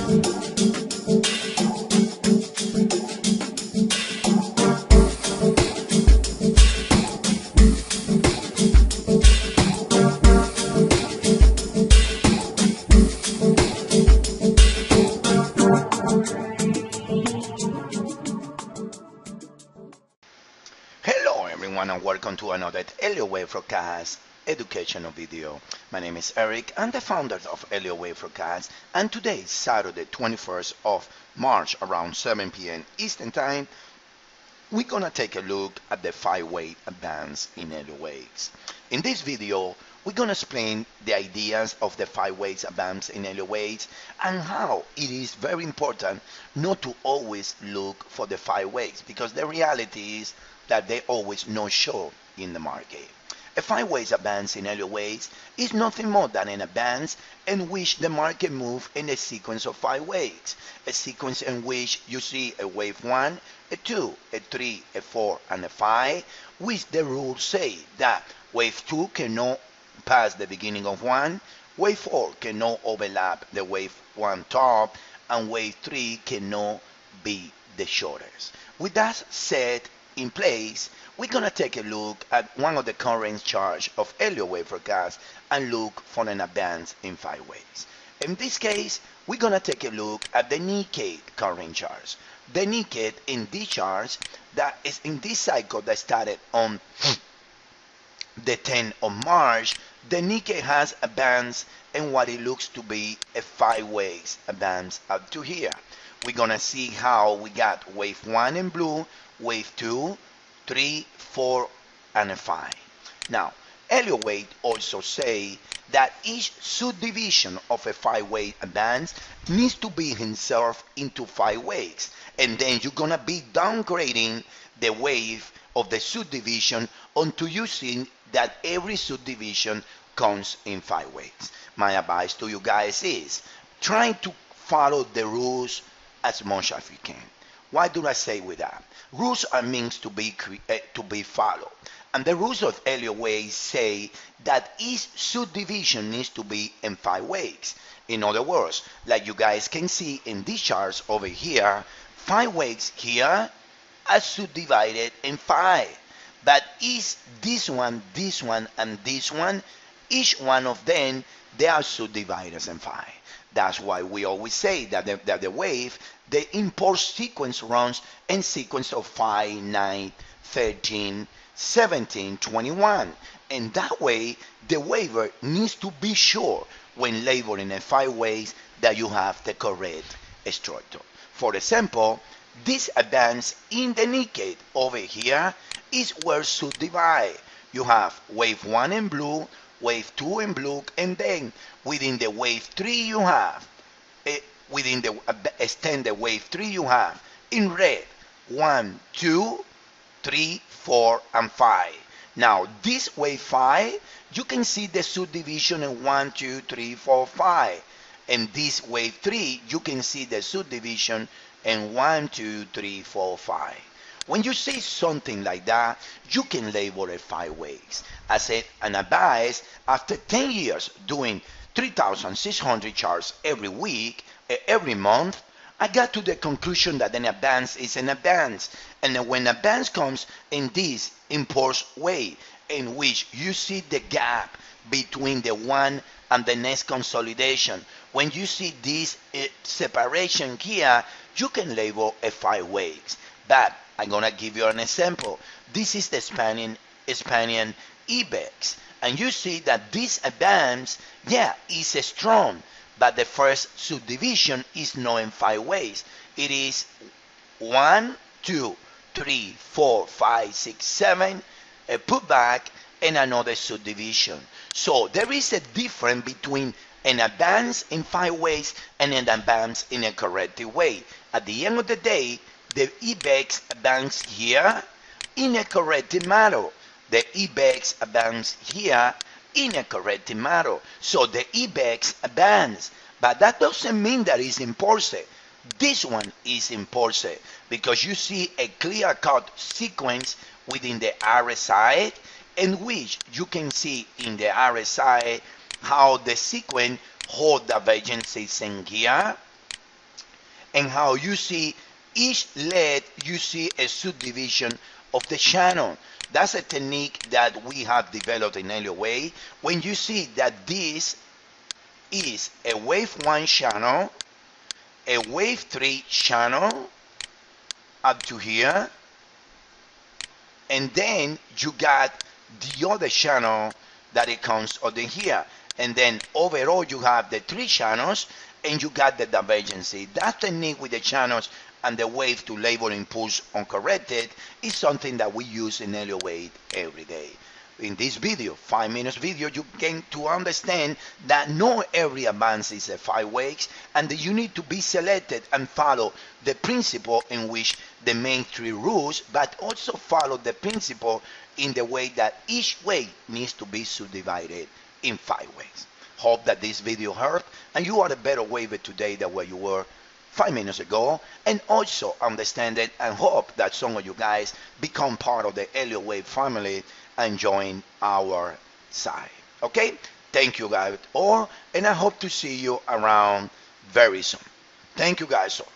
Hello everyone and welcome to another Elliott Wave Forecast educational video. My name is Eric. I'm the founder of Elliott Wave Forecast, and today is Saturday 21st of March around 7 p.m. Eastern Time. We're gonna take a look at the 5-way advance in Elliott Waves. In this video, we're gonna explain the ideas of the 5-way advance in Elliott Waves and how it is very important not to always look for the 5 ways, because the reality is that they always not show in the market. A 5-way advance in Elliott Waves is nothing more than an advance in which the market moves in a sequence of 5 waves, a sequence in which you see a wave 1, a 2, a 3, a 4, and a 5, which the rules say that wave 2 cannot pass the beginning of 1, wave 4 cannot overlap the wave 1 top, and wave 3 cannot be the shortest. With that said in place, we're going to take a look at one of the current charts of Elliott Wave Forecast and look for an advance in 5 ways. In this case, we're going to take a look at the Nikkei current charts. The Nikkei in these charts, that is in this cycle that started on the 10th of March, the Nikkei has advanced in what it looks to be a 5 ways advance up to here. We're going to see how we got wave 1 in blue, wave 2, 3, 4, and a 5. Now, Elliott Wave also say that each subdivision of a 5-way advance needs to be himself into 5 waves, and then you're gonna be downgrading the wave of the subdivision until you see that every subdivision comes in 5 waves. My advice to you guys is try to follow the rules as much as you can. Why do I say with that? Rules are means to be followed, and the rules of Elliott Wave say that each subdivision needs to be in 5 waves. In other words, like you guys can see in these charts over here, 5 waves here are subdivided in 5, but is this one, and this one, each one of them, they are subdivided in 5. That's why we always say that the wave, the impulse sequence runs in sequence of 5, 9, 13, 17, 21. And that way, the waver needs to be sure when labeling in 5 ways that you have the correct structure. For example, this advance in the Nikkei over here is where subdivide. You have wave 1 in blue, wave 2 in blue, and then within the wave 3 you have, within the extended wave 3 you have in red 1, 2, 3, 4, and 5. Now this wave 5, you can see the subdivision in 1, 2, 3, 4, 5. And this wave 3, you can see the subdivision in 1, 2, 3, 4, 5. When you see something like that, you can label it 5 ways. As an advice, after 10 years doing 3,600 charts every week, every month, I got to the conclusion that an advance is an advance. And when advance comes in this impulse way, in which you see the gap between the one and the next consolidation, when you see this separation here, you can label a 5 ways. But I'm gonna give you an example. This is the Spanian IBEX, and you see that this advance, yeah, is strong, but the first subdivision is not in 5 ways. It is 1, 2, 3, 4, 5, 6, 7, a pullback, and another subdivision. So there is a difference between an advance in 5 ways and an advance in a corrective way. At the end of the day, the IBEX advance here in a corrective manner. The IBEX advance here in a corrective manner. So the IBEX advance, but that doesn't mean that it's impulsive. This one is impulsive because you see a clear-cut sequence within the RSI, in which you can see in the RSI how the sequence hold divergences in here, and how you see each lead, you see a subdivision of the channel. That's a technique that we have developed in Elliott Wave. When you see that this is a wave 1 channel, a wave 3 channel up to here, and then you got the other channel that it comes over here, and then overall you have the 3 channels, and you got the divergence. That technique with the channels and the wave to label impulse uncorrected is something that we use in Elliott Wave every day. In this video, 5 minutes video, you gain to understand that not every advance is a 5 waves, and that you need to be selected and follow the principle in which the main 3 rules, but also follow the principle in the way that each wave needs to be subdivided in 5 ways. Hope that this video helped and you are a better waver today than where you were 5 minutes ago, and also understand it and hope that some of you guys become part of the Elliott Wave family and join our side. Okay? Thank you guys all, and I hope to see you around very soon. Thank you guys all.